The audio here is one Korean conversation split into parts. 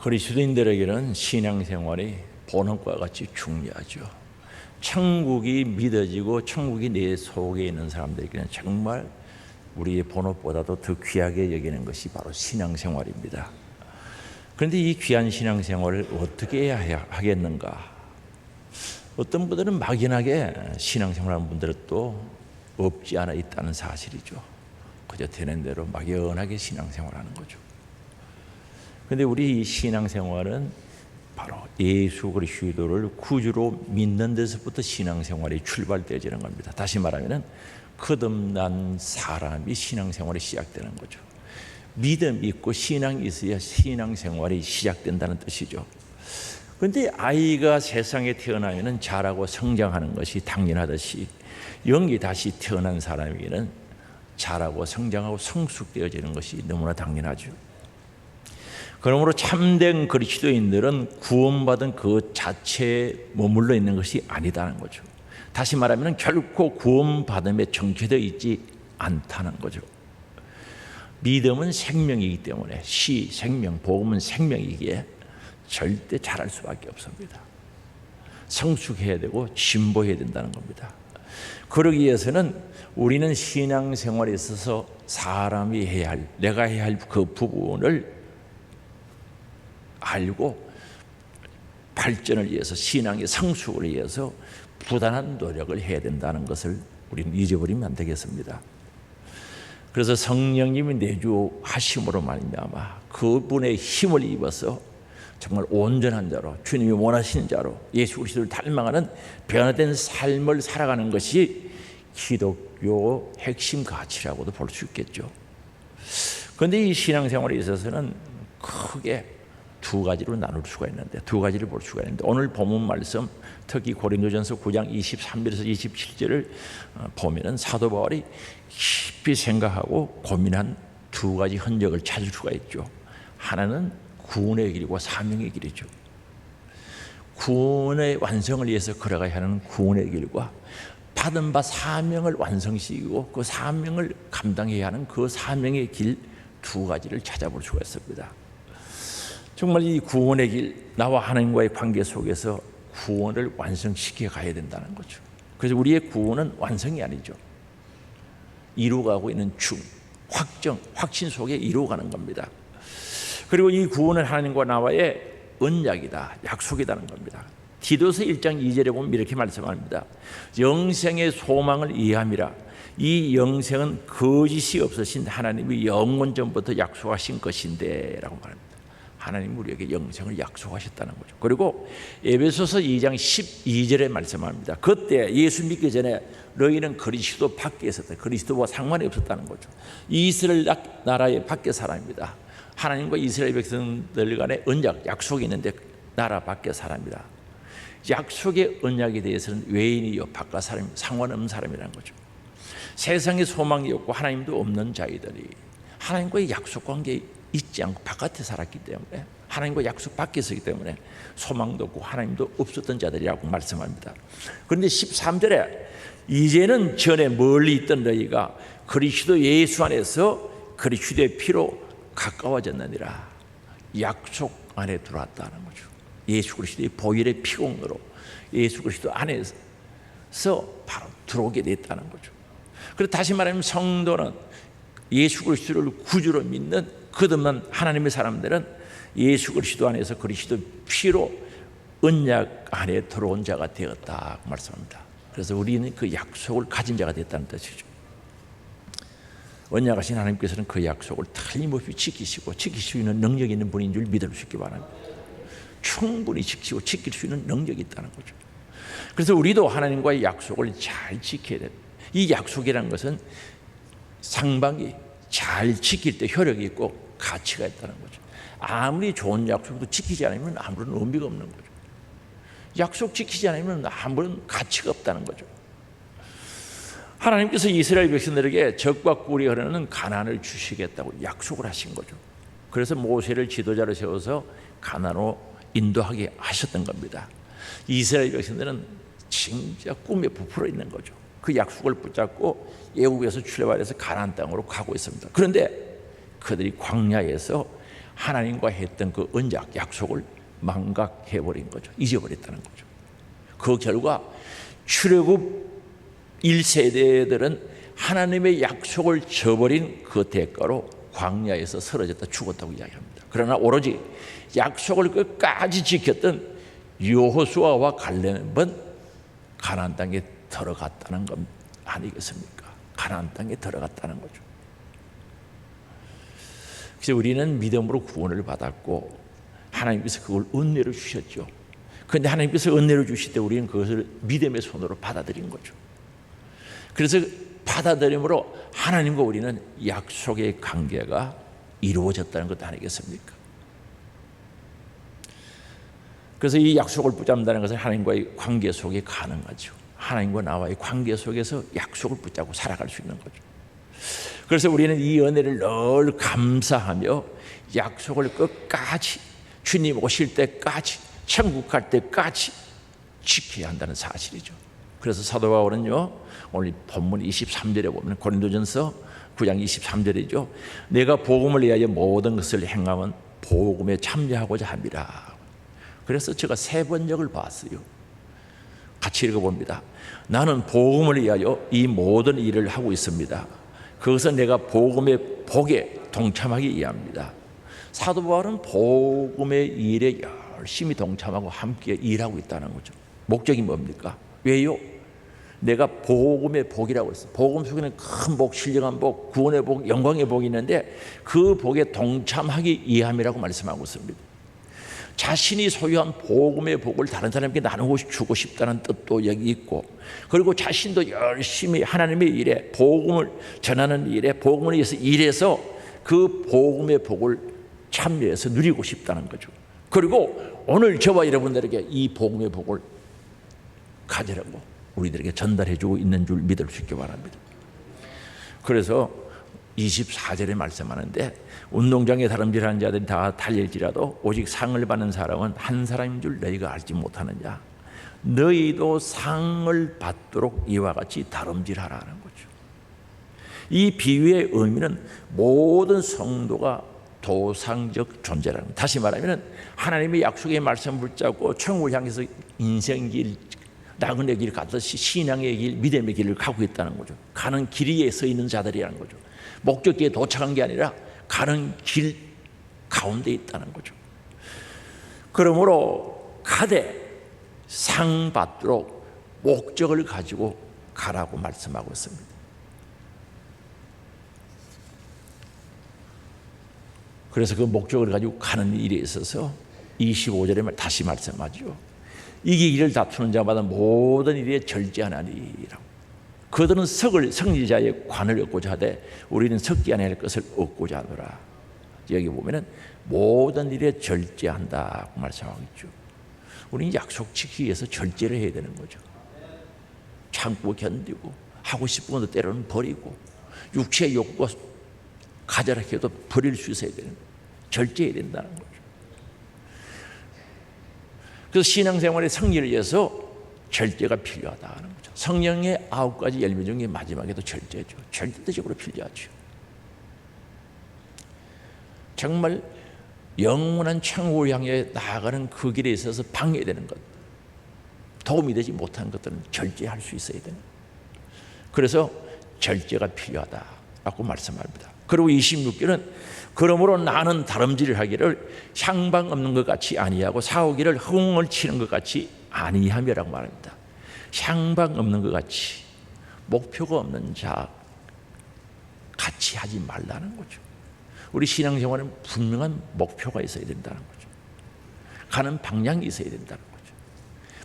그리스도인들에게는 신앙생활이 본업과 같이 중요하죠. 천국이 믿어지고 천국이 내 속에 있는 사람들에게는 정말 우리의 본업보다도 더 귀하게 여기는 것이 바로 신앙생활입니다. 그런데 이 귀한 신앙생활을 어떻게 해야 하겠는가? 어떤 분들은 막연하게 신앙생활하는 분들은 또 없지 않아 있다는 사실이죠. 그저 되는 대로 막연하게 신앙생활하는 거죠. 그런데 우리 이 신앙생활은 바로 예수 그리스도를 구주로 믿는 데서부터 신앙생활이 출발되어지는 겁니다. 다시 말하면 거듭난 사람이 신앙생활이 시작되는 거죠. 믿음이 있고 신앙이 있어야 신앙생활이 시작된다는 뜻이죠. 그런데 아이가 세상에 태어나면 자라고 성장하는 것이 당연하듯이 영이 다시 태어난 사람에게는 자라고 성장하고 성숙되어지는 것이 너무나 당연하죠. 그러므로 참된 그리스도인들은 구원받은 그 자체에 머물러 있는 것이 아니다는 거죠. 다시 말하면 결코 구원받음에 정체되어 있지 않다는 거죠. 믿음은 생명이기 때문에 생명, 복음은 생명이기에 절대 자랄 수밖에 없습니다. 성숙해야 되고 진보해야 된다는 겁니다. 그러기 위해서는 우리는 신앙생활에 있어서 사람이 해야 할, 내가 해야 할 그 부분을 알고 발전을 위해서, 신앙의 성숙을 위해서 부단한 노력을 해야 된다는 것을 우리는 잊어버리면 안 되겠습니다. 그래서 성령님이 내주하심으로 말미암아 그분의 힘을 입어서 정말 온전한 자로, 주님이 원하시는 자로 예수 그리스도를 닮아가는 변화된 삶을 살아가는 것이 기독교 핵심 가치라고도 볼 수 있겠죠. 그런데 이 신앙생활에 있어서는 크게 두 가지로 나눌 수가 있는데, 두 가지를 볼 수가 있는데, 오늘 본문 말씀 특히 고린도전서 9장 23절에서 27절을 보면은 사도 바울이 깊이 생각하고 고민한 두 가지 흔적을 찾을 수가 있죠. 하나는 구원의 길이고 사명의 길이죠. 구원의 완성을 위해서 걸어가야 하는 구원의 길과 받은 바 사명을 완성시키고 그 사명을 감당해야 하는 그 사명의 길 두 가지를 찾아볼 수가 있습니다. 정말 이 구원의 길, 나와 하나님과의 관계 속에서 구원을 완성시켜 가야 된다는 거죠. 그래서 우리의 구원은 완성이 아니죠. 이루어가고 있는 중, 확정, 확신 속에 이루어가는 겁니다. 그리고 이 구원은 하나님과 나와의 언약이다, 약속이라는 겁니다. 디도서 1장 2절에 보면 이렇게 말씀합니다. 영생의 소망을 이해함이라. 이 영생은 거짓이 없으신 하나님이 영원 전부터 약속하신 것인데 라고 말합니다. 하나님이 우리에게 영생을 약속하셨다는 거죠. 그리고 에베소서 2장 12절에 말씀합니다. 그때 예수 믿기 전에 너희는 그리스도 밖에 있었다. 그리스도와 상관이 없었다는 거죠. 이스라엘 나라의 밖에 사람입니다. 하나님과 이스라엘 백성들 간에 언약, 약속이 있는데 나라 밖에 사람이다. 약속의 언약에 대해서는 외인이요 바깥 사람, 상관없는 사람이라는 거죠. 세상에 소망이 없고 하나님도 없는 자들이 하나님과의 약속 관계에 있지 않고 바깥에 살았기 때문에, 하나님과 약속 밖에 있었기 때문에 소망도 없고 하나님도 없었던 자들이라고 말씀합니다. 그런데 13절에 이제는 전에 멀리 있던 너희가 그리스도 예수 안에서 그리스도의 피로 가까워졌느니라. 약속 안에 들어왔다는 거죠. 예수 그리스도의 보혈의 피공으로 예수 그리스도 안에서 바로 들어오게 됐다는 거죠. 그래서 다시 말하면 성도는 예수 그리스도를 구주로 믿는 거듭난 하나님의 사람들은 예수 그리스도 안에서 그리스도 피로 언약 안에 들어온 자가 되었다 말씀합니다. 그래서 우리는 그 약속을 가진 자가 됐다는 뜻이죠. 언약하신 하나님께서는 그 약속을 틀림없이 지키시고 지킬 수 있는 능력이 있는 분인 줄 믿을 수 있기 바랍니다. 충분히 지키고 지킬 수 있는 능력이 있다는 거죠. 그래서 우리도 하나님과의 약속을 잘 지켜야 됩니다. 이 약속이라는 것은 상방이 잘 지킬 때 효력이 있고 가치가 있다는 거죠. 아무리 좋은 약속도 지키지 않으면 아무런 의미가 없는 거죠. 약속 지키지 않으면 아무런 가치가 없다는 거죠. 하나님께서 이스라엘 백성들에게 적과 꿀이 흐르는 가나안을 주시겠다고 약속을 하신 거죠. 그래서 모세를 지도자로 세워서 가나안으로 인도하게 하셨던 겁니다. 이스라엘 백성들은 진짜 꿈에 부풀어 있는 거죠. 그 약속을 붙잡고 애국에서 출애발해서 가나안 땅으로 가고 있습니다. 그런데 그들이 광야에서 하나님과 했던 그 언약, 약속을 망각해버린 거죠. 잊어버렸다는 거죠. 그 결과 출애굽 1세대들은 하나님의 약속을 저버린 그 대가로 광야에서 쓰러졌다 죽었다고 이야기합니다. 그러나 오로지 약속을 끝까지 지켰던 여호수아와 갈렙은 가나안 땅에 들어갔다는 것 아니겠습니까? 가나안 땅에 들어갔다는 거죠. 그래서 우리는 믿음으로 구원을 받았고 하나님께서 그걸 은혜로 주셨죠. 그런데 하나님께서 은혜로 주실 때 우리는 그것을 믿음의 손으로 받아들인 거죠. 그래서 받아들임으로 하나님과 우리는 약속의 관계가 이루어졌다는 것 아니겠습니까? 그래서 이 약속을 붙잡는다는 것은 하나님과의 관계 속에 가능하죠. 하나님과 나와의 관계 속에서 약속을 붙잡고 살아갈 수 있는 거죠. 그래서 우리는 이 은혜를 늘 감사하며 약속을 끝까지 주님 오실 때까지 천국 갈 때까지 지켜야 한다는 사실이죠. 그래서 사도 바울은요, 오늘 본문 23절에 보면 고린도전서 9장 23절이죠. 내가 복음을 위하여 모든 것을 행하면 복음에 참여하고자 함이라. 그래서 제가 세 번역을 봤어요. 같이 읽어봅니다. 나는 복음을 위하여 이 모든 일을 하고 있습니다. 그것은 내가 복음의 복에 동참하기 위함입니다. 사도 바울은 복음의 일에 열심히 동참하고 함께 일하고 있다는 거죠. 목적이 뭡니까? 왜요? 내가 복음의 복이라고 했어요. 복음 속에는 큰 복, 신령한 복, 구원의 복, 영광의 복이 있는데 그 복에 동참하기 위함이라고 말씀하고 있습니다. 자신이 소유한 복음의 복을 다른 사람에게 나누고 주고 싶다는 뜻도 여기 있고, 그리고 자신도 열심히 하나님의 일에, 복음을 전하는 일에, 복음을 위해서 일해서 그 복음의 복을 참여해서 누리고 싶다는 거죠. 그리고 오늘 저와 여러분들에게 이 복음의 복을 가지라고 우리들에게 전달해주고 있는 줄 믿을 수 있기 바랍니다. 그래서 24절에 말씀하는데 운동장에 다름질하는 자들이 다 달릴지라도 오직 상을 받는 사람은 한 사람인 줄 너희가 알지 못하느냐. 너희도 상을 받도록 이와 같이 다름질하라는 거죠. 이 비유의 의미는 모든 성도가 도상적 존재라는 것. 다시 말하면 하나님의 약속의 말씀을 붙잡고 천국을 향해서 인생의 길, 나그네 길 가듯이 신앙의 길, 믿음의 길을 가고 있다는 거죠. 가는 길 위에 서 있는 자들이라는 거죠. 목적지에 도착한 게 아니라 가는 길 가운데 있다는 거죠. 그러므로 가되 상 받도록 목적을 가지고 가라고 말씀하고 있습니다. 그래서 그 목적을 가지고 가는 일에 있어서 25절에 다시 말씀하죠. 이게 일을 다투는 자마다 모든 일에 절제하나니라고. 그들은 성리자의 관을 얻고자 하되 우리는 섞지 아니할 것을 얻고자 하노라. 여기 보면은 모든 일에 절제한다고 말씀하고 있죠. 우리는 약속 지키기 위해서 절제를 해야 되는 거죠. 참고 견디고 하고 싶은 것도 때로는 버리고 육체의 욕구가 가져라 해도 버릴 수 있어야 되는 거예요. 절제해야 된다는 거죠. 그래서 신앙생활의 승리를 위해서 절제가 필요하다는 거죠. 성령의 9가지 열매 중에 마지막에도 절제죠. 절대적으로 필요하죠. 정말 영원한 천국을 향해 나아가는 그 길에 있어서 방해되는 것, 도움이 되지 못한 것들은 절제할 수 있어야 되는 거예요. 그래서 절제가 필요하다라고 말씀합니다. 그리고 26절은 그러므로 나는 다름질을 하기를 향방 없는 것 같이 아니하고 싸우기를 흥을 치는 것 같이 아니하며라고 말합니다. 향방 없는 것 같이, 목표가 없는 자 같이 하지 말라는 거죠. 우리 신앙생활은 분명한 목표가 있어야 된다는 거죠. 가는 방향이 있어야 된다는 거죠.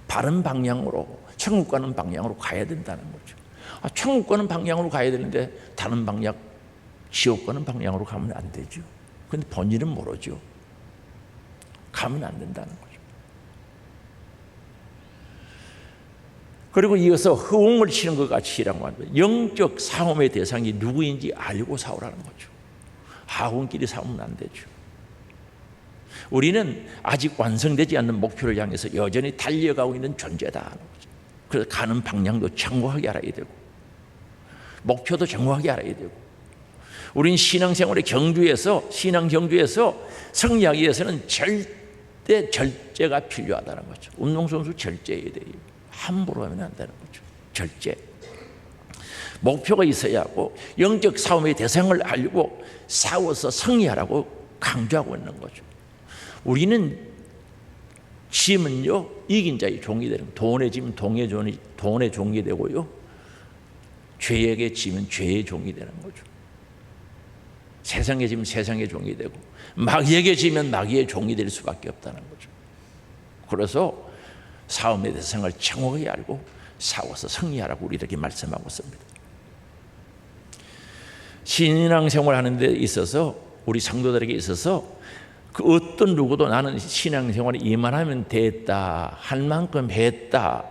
바른 방향으로, 천국 가는 방향으로 가야 된다는 거죠. 천국 가는 방향으로 가야 되는데 다른 방향, 지옥 가는 방향으로 가면 안 되죠. 그런데 본질은 모르죠. 가면 안 된다는 거죠. 그리고 이어서 허웅을 치는 것 같이라고 합니다. 영적 싸움의 대상이 누구인지 알고 싸우라는 거죠. 하원끼리 싸우면 안 되죠. 우리는 아직 완성되지 않는 목표를 향해서 여전히 달려가고 있는 존재다. 그래서 가는 방향도 정확하게 알아야 되고 목표도 정확하게 알아야 되고 우린 신앙생활의 경주에서 승리하기 위해서는 절제가 필요하다는 거죠. 운동선수 절제해야 돼요. 함부로 하면 안 되는 거죠. 절제. 목표가 있어야 하고 영적 싸움의 대상을 알고 싸워서 승리하라고 강조하고 있는 거죠. 우리는 짐은요, 이긴 자의 종이 되는 거예요. 돈의 짐은 돈의 종이 되고요, 죄에게 짐은 죄의 종이 되는 거죠. 세상에 지면 세상의 종이 되고 마귀에게 지면 마귀의 종이 될 수밖에 없다는 거죠. 그래서 싸움의 대상을 정확히 알고 싸워서 승리하라고 우리에게 말씀하고 있습니다. 신앙생활 하는 데 있어서 우리 성도들에게 있어서 그 어떤 누구도 나는 신앙생활에 이만하면 됐다, 할 만큼 했다,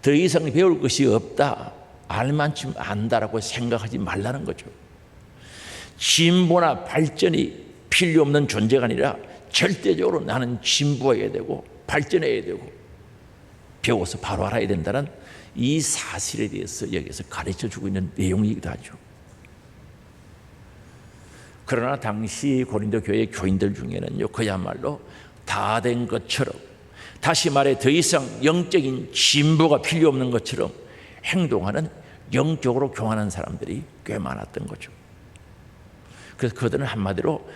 더 이상 배울 것이 없다, 알 만큼 안다라고 생각하지 말라는 거죠. 진보나 발전이 필요 없는 존재가 아니라 절대적으로 나는 진보해야 되고 발전해야 되고 배워서 바로 알아야 된다는 이 사실에 대해서 여기서 가르쳐주고 있는 내용이기도 하죠. 그러나 당시 고린도 교회 교인들 중에는요, 그야말로 다 된 것처럼, 다시 말해 더 이상 영적인 진보가 필요 없는 것처럼 행동하는 영적으로 교만한 사람들이 꽤 많았던 거죠. 그래서 그들은 한마디로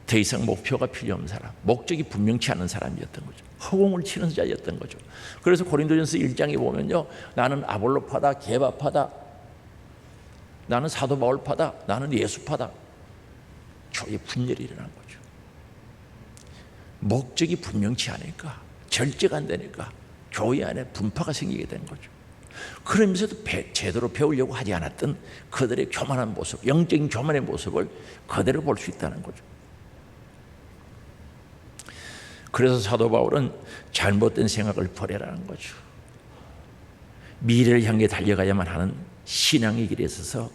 더 이상 목표가 필요 없는 사람, 목적이 분명치 않은 사람이었던 거죠. 허공을 치는 자였던 거죠. 그래서 고린도전서 1장에 보면요, 나는 아볼로파다, 게바파다, 나는 사도 바울파다, 나는 예수파다, 교회 분열이 일어난 거죠. 목적이 분명치 않으니까, 절제가 안 되니까 교회 안에 분파가 생기게 된 거죠. 그러면서도 제대로 배우려고 하지 않았던 그들의 교만한 모습, 영적인 교만의 모습을 그대로 볼 수 있다는 거죠. 그래서 사도 바울은 잘못된 생각을 버리라는 거죠. 미래를 향해 달려가야만 하는 신앙의 길에 있어서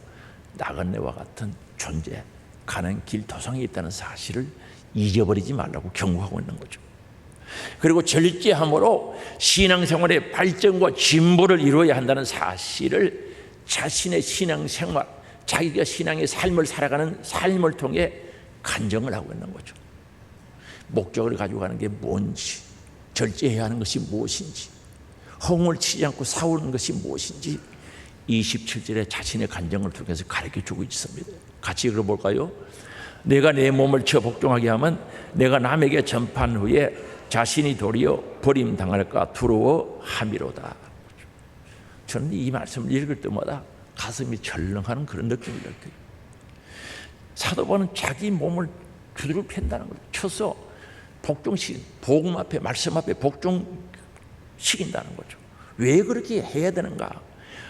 나그네와 같은 존재, 가는 길 도상에 있다는 사실을 잊어버리지 말라고 경고하고 있는 거죠. 그리고 절제함으로 신앙생활의 발전과 진보를 이루어야 한다는 사실을 자신의 신앙생활, 자기가 신앙의 삶을 살아가는 삶을 통해 간증을 하고 있는 거죠. 목적을 가지고 가는 게 뭔지, 절제해야 하는 것이 무엇인지, 허공을 치지 않고 싸우는 것이 무엇인지 27절에 자신의 간증을 통해서 가르쳐주고 있습니다. 같이 읽어볼까요? 내가 내 몸을 쳐 복종하게 하면 내가 남에게 전파한 후에 자신이 도리어 버림당할까 두려워함이로다. 저는 이 말씀을 읽을 때마다 가슴이 절렁하는 그런 느낌을 느껴요. 사도 바울은 자기 몸을 두드려 팬다는 거예요. 쳐서 복종시킨, 복음 앞에, 말씀 앞에 복종시킨다는 거죠. 왜 그렇게 해야 되는가?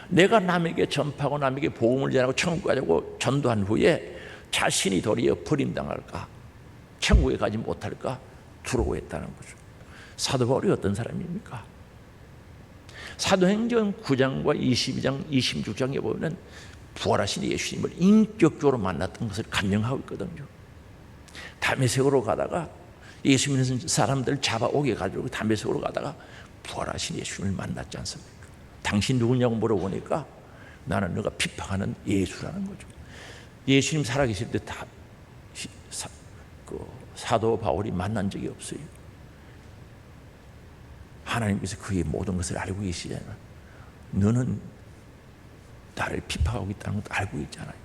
내가 남에게 전파하고 남에게 복음을 전하고 천국 가자고 전도한 후에 자신이 도리어 버림당할까, 천국에 가지 못할까 두려워했다는 거죠. 사도 바울이 어떤 사람입니까? 사도행전 9장과 22장, 26장에 보면 부활하신 예수님을 인격적으로 만났던 것을 간증하고 있거든요. 다메섹으로 가다가 예수 믿는 사람들 잡아오게 가지고 다메섹으로 가다가 부활하신 예수님을 만났지 않습니까? 당신 누구냐고 물어보니까 나는 너가 핍박하는 예수라는 거죠. 예수님 살아계실 때 다 사도 바울이 만난 적이 없어요. 하나님께서 그의 모든 것을 알고 계시잖아요. 너는 나를 핍박하고 있다는 것도 알고 있잖아요.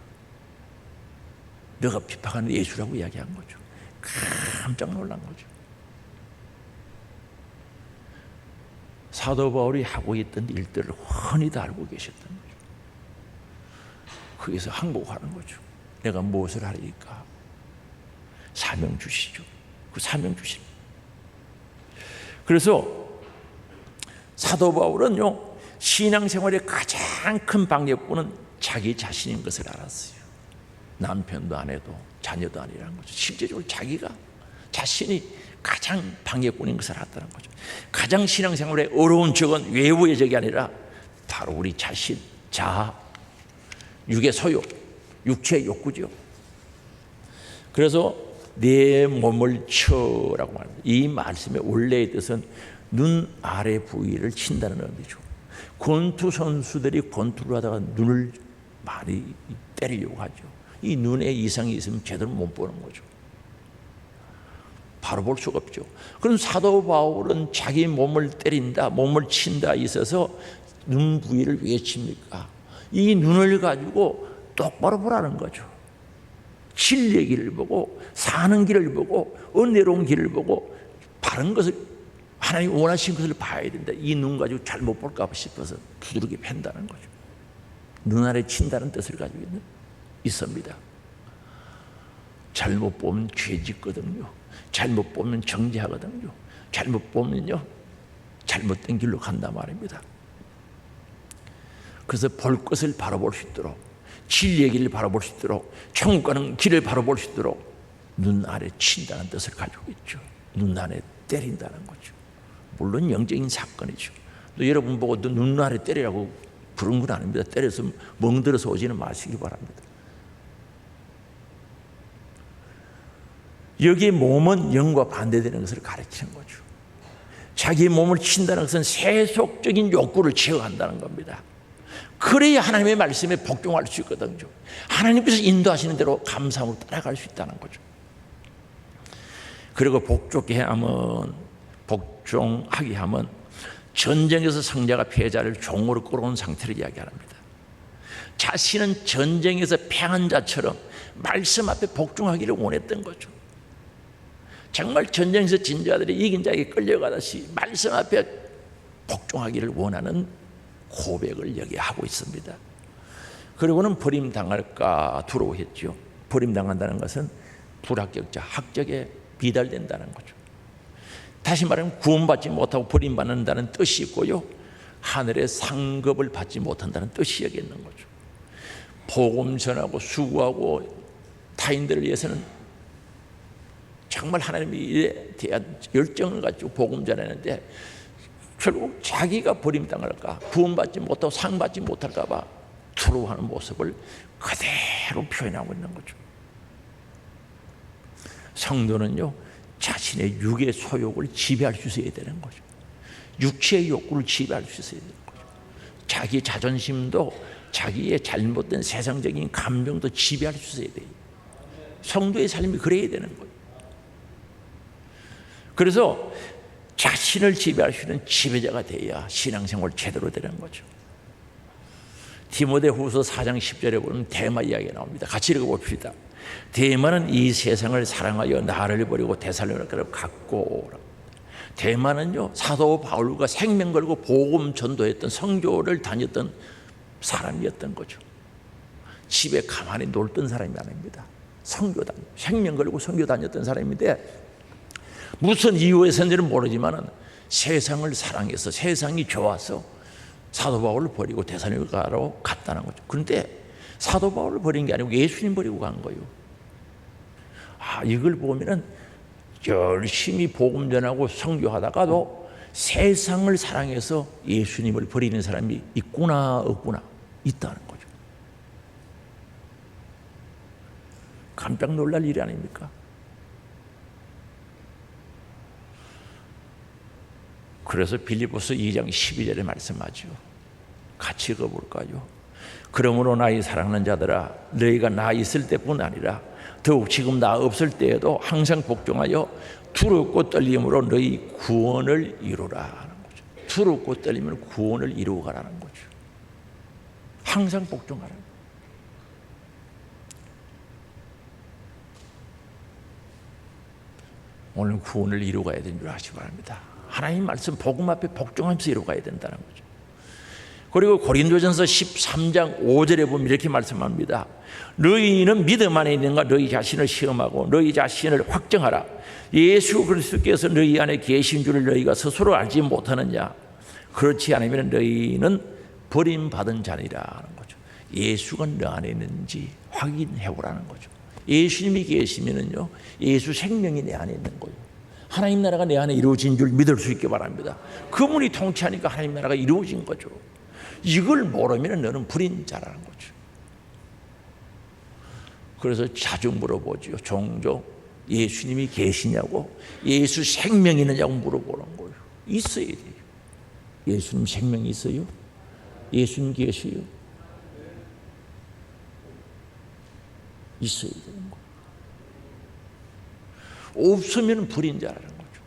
너가 핍박하는 예수라고 이야기한 거죠. 깜짝 놀란 거죠. 사도 바울이 하고 있던 일들을 훤히 다 알고 계셨던 거죠. 거기서 항복하는 거죠. 내가 무엇을 하리까? 사명 주시죠. 그 사명 주십니다. 그래서 사도 바울은요, 신앙생활의 가장 큰 방해꾼은 자기 자신인 것을 알았어요. 남편도 아내도 자녀도 아니라는 거죠. 실제적으로 자기가 자신이 가장 방해꾼인 것을 알았다는 거죠. 가장 신앙생활의 어려운 적은 외부의 적이 아니라 바로 우리 자신, 자아, 육의 소욕, 육체의 욕구죠. 그래서 내 몸을 쳐라고 말합니다. 이 말씀의 원래의 뜻은 눈 아래 부위를 친다는 의미죠. 권투 선수들이 권투를 하다가 눈을 많이 때리려고 하죠. 이 눈에 이상이 있으면 제대로 못 보는 거죠. 바로 볼 수가 없죠. 그럼 사도 바울은 자기 몸을 때린다, 몸을 친다 있어서 눈 부위를 왜 칩니까? 이 눈을 가지고 똑바로 보라는 거죠. 진리의 길을 보고 사는 길을 보고 은혜로운 길을 보고 바른 것을, 하나님 원하신 것을 봐야 된다. 이 눈 가지고 잘못 볼까 싶어서 두드러기 팬다는 거죠. 눈 아래 친다는 뜻을 가지고 있습니다. 잘못 보면 죄 짓거든요. 잘못 보면 정죄하거든요. 잘못 보면요 잘못된 길로 간단 말입니다. 그래서 볼 것을 바로 볼 수 있도록, 진리의 길을 바로 볼 수 있도록, 천국 가는 길을 바로 볼 수 있도록 눈 아래 친다는 뜻을 가지고 있죠. 눈 아래 때린다는 거죠. 물론 영적인 사건이죠. 또 여러분 보고 눈 아래 때리라고 부른 건 아닙니다. 때려서 멍들어서 오지는 마시기 바랍니다. 여기에 몸은 영과 반대되는 것을 가르치는 거죠. 자기 몸을 친다는 것은 세속적인 욕구를 제어한다는 겁니다. 그래야 하나님의 말씀에 복종할 수 있거든요. 하나님께서 인도하시는 대로 감사함으로 따라갈 수 있다는 거죠. 그리고 복종하게 하면 전쟁에서 승자가 패자를 종으로 끌어온 상태를 이야기합니다. 자신은 전쟁에서 패한 자처럼 말씀 앞에 복종하기를 원했던 거죠. 정말 전쟁에서 진 자들이 이긴 자에게 끌려가듯이 말씀 앞에 복종하기를 원하는 고백을 여기 하고 있습니다. 그리고는 버림당할까 두려워했죠. 버림당한다는 것은 불합격자, 학적에 비달된다는 거죠. 다시 말하면 구원받지 못하고 버림받는다는 뜻이 있고요, 하늘의 상급을 받지 못한다는 뜻이 여기 있는 거죠. 복음 전하고 수고하고 타인들을 위해서는 정말 하나님의 일에 대한 열정을 가지고 복음 전하는데 결국 자기가 버림당할까, 구원받지 못하고 상 받지 못할까 봐 두려워하는 모습을 그대로 표현하고 있는 거죠. 성도는요 자신의 육의 소욕을 지배할 수 있어야 되는 거죠. 육체의 욕구를 지배할 수 있어야 되는 거죠. 자기 자존심도, 자기의 잘못된 세상적인 감정도 지배할 수 있어야 돼요. 성도의 삶이 그래야 되는 거예요. 그래서 자신을 지배할 수 있는 지배자가 돼야 신앙생활 제대로 되는 거죠. 디모데후서 4장 10절에 보면 대마 이야기가 나옵니다. 같이 읽어봅시다. 대마는 이 세상을 사랑하여 나를 버리고 데살로니가로 갔고, 대마는요 사도 바울과 생명 걸고 복음 전도했던, 성교를 다녔던 사람이었던 거죠. 집에 가만히 놀던 사람이 아닙니다. 생명 걸고 성교 다녔던 사람인데 무슨 이유에서인지는 모르지만 세상을 사랑해서, 세상이 좋아서 사도 바울을 버리고 데살로니가로 갔다는 거죠. 그런데 사도 바울을 버린 게 아니고 예수님 버리고 간 거예요. 이걸 보면은 열심히 복음 전하고 선교하다가도 세상을 사랑해서 예수님을 버리는 사람이 있구나 없구나, 있다는 거죠. 깜짝 놀랄 일이 아닙니까? 그래서 빌립보서 2장 12절에 말씀하죠. 같이 읽어볼까요? 그러므로 나의 사랑하는 자들아, 너희가 나 있을 때뿐 아니라 더욱 지금 나 없을 때에도 항상 복종하여 두렵고 떨림으로 너희 구원을 이루라 하는 거죠. 두렵고 떨리면 구원을 이루어 가라는 거죠. 항상 복종하라. 오늘 구원을 이루어 가야 되는 줄 아시기 바랍니다. 하나님 말씀 복음 앞에 복종하면서 이루어가야 된다는 거죠. 그리고 고린도전서 13장 5절에 보면 이렇게 말씀합니다. 너희는 믿음 안에 있는가 너희 자신을 시험하고 너희 자신을 확정하라. 예수 그리스도께서 너희 안에 계신 줄을 너희가 스스로 알지 못하느냐. 그렇지 않으면 너희는 버림받은 자니라는 거죠. 예수가 너 안에 있는지 확인해 보라는 거죠. 예수님이 계시면은요, 예수 생명이 내 안에 있는 거예요. 하나님 나라가 내 안에 이루어진 줄 믿을 수 있게 바랍니다. 그분이 통치하니까 하나님 나라가 이루어진 거죠. 이걸 모르면 너는 불인 자라는 거죠. 그래서 자주 물어보죠. 종종 예수님이 계시냐고, 예수 생명이 있느냐고 물어보는 거예요. 있어야 돼요. 예수님 생명이 있어요? 예수님 계시요? 있어야 되는 거예요. 없으면 불인자라는 거죠.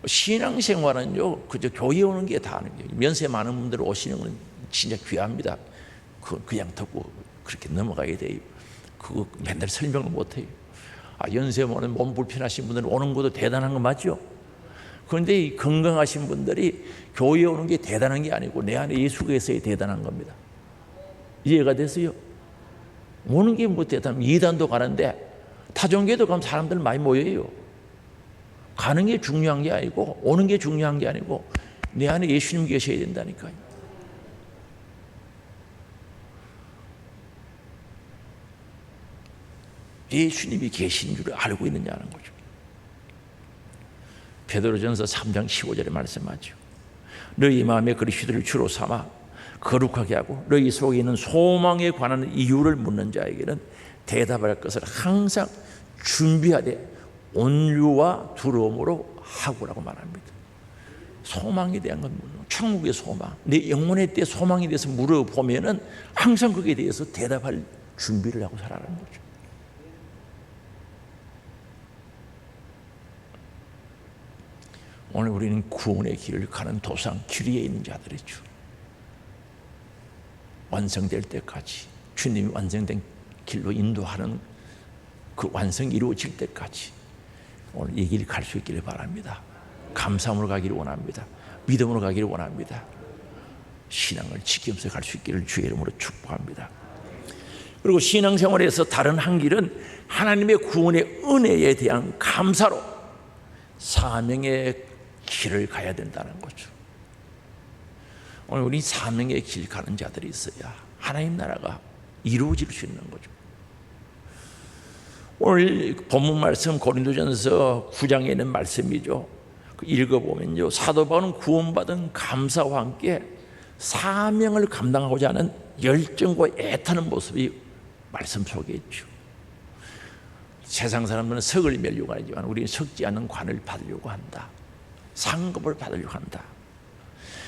신앙생활은요, 그저 교회 오는 게 다 하는 거예요. 면세 많은 분들 오시는 건 진짜 귀합니다. 그냥 듣고 그렇게 넘어가야 돼요. 그거 맨날 설명을 못 해요. 연세 많은 몸 불편하신 분들은 오는 것도 대단한 거 맞죠? 그런데 이 건강하신 분들이 교회 오는 게 대단한 게 아니고 내 안에 예수가 있어야 대단한 겁니다. 이해가 됐어요? 오는 게 뭐 대단하면 이단도 가는데 타종교도 가면 사람들 많이 모여요. 가는 게 중요한 게 아니고 오는 게 중요한 게 아니고 내 안에 예수님 계셔야 된다니까요. 예수님이 계신 줄 알고 있느냐는 거죠. 베드로전서 3장 15절에 말씀하죠. 너희 마음에 그리스도를 주로 삼아 거룩하게 하고 너희 속에 있는 소망에 관한 이유를 묻는 자에게는 대답할 것을 항상 준비하되 온유와 두려움으로 하고라고 말합니다. 소망에 대한 건 천국의 소망, 내 영혼의 때 소망에 대해서 물어보면은 항상 거기에 대해서 대답할 준비를 하고 살아가는 거죠. 오늘 우리는 구원의 길을 가는 도상 길 위에 있는 자들이죠. 완성될 때까지 주님이 완성된 길로 인도하는 그 완성이 이루어질 때까지 오늘 이 길 갈 수 있기를 바랍니다. 감사함으로 가기를 원합니다. 믿음으로 가기를 원합니다. 신앙을 지키면서 갈 수 있기를 주의 이름으로 축복합니다. 그리고 신앙생활에서 다른 한 길은 하나님의 구원의 은혜에 대한 감사로 사명의 길을 가야 된다는 거죠. 오늘 우리 사명의 길 가는 자들이 있어야 하나님 나라가 이루어질 수 있는 거죠. 오늘 본문 말씀 고린도전서 9장에 있는 말씀이죠. 읽어보면요, 사도 바울은 구원받은 감사와 함께 사명을 감당하고자 하는 열정과 애타는 모습이 말씀 속에 있죠. 세상 사람들은 석을 멸려고 하지만 우리는 석지 않는 관을 받으려고 한다. 상급을 받으려고 한다.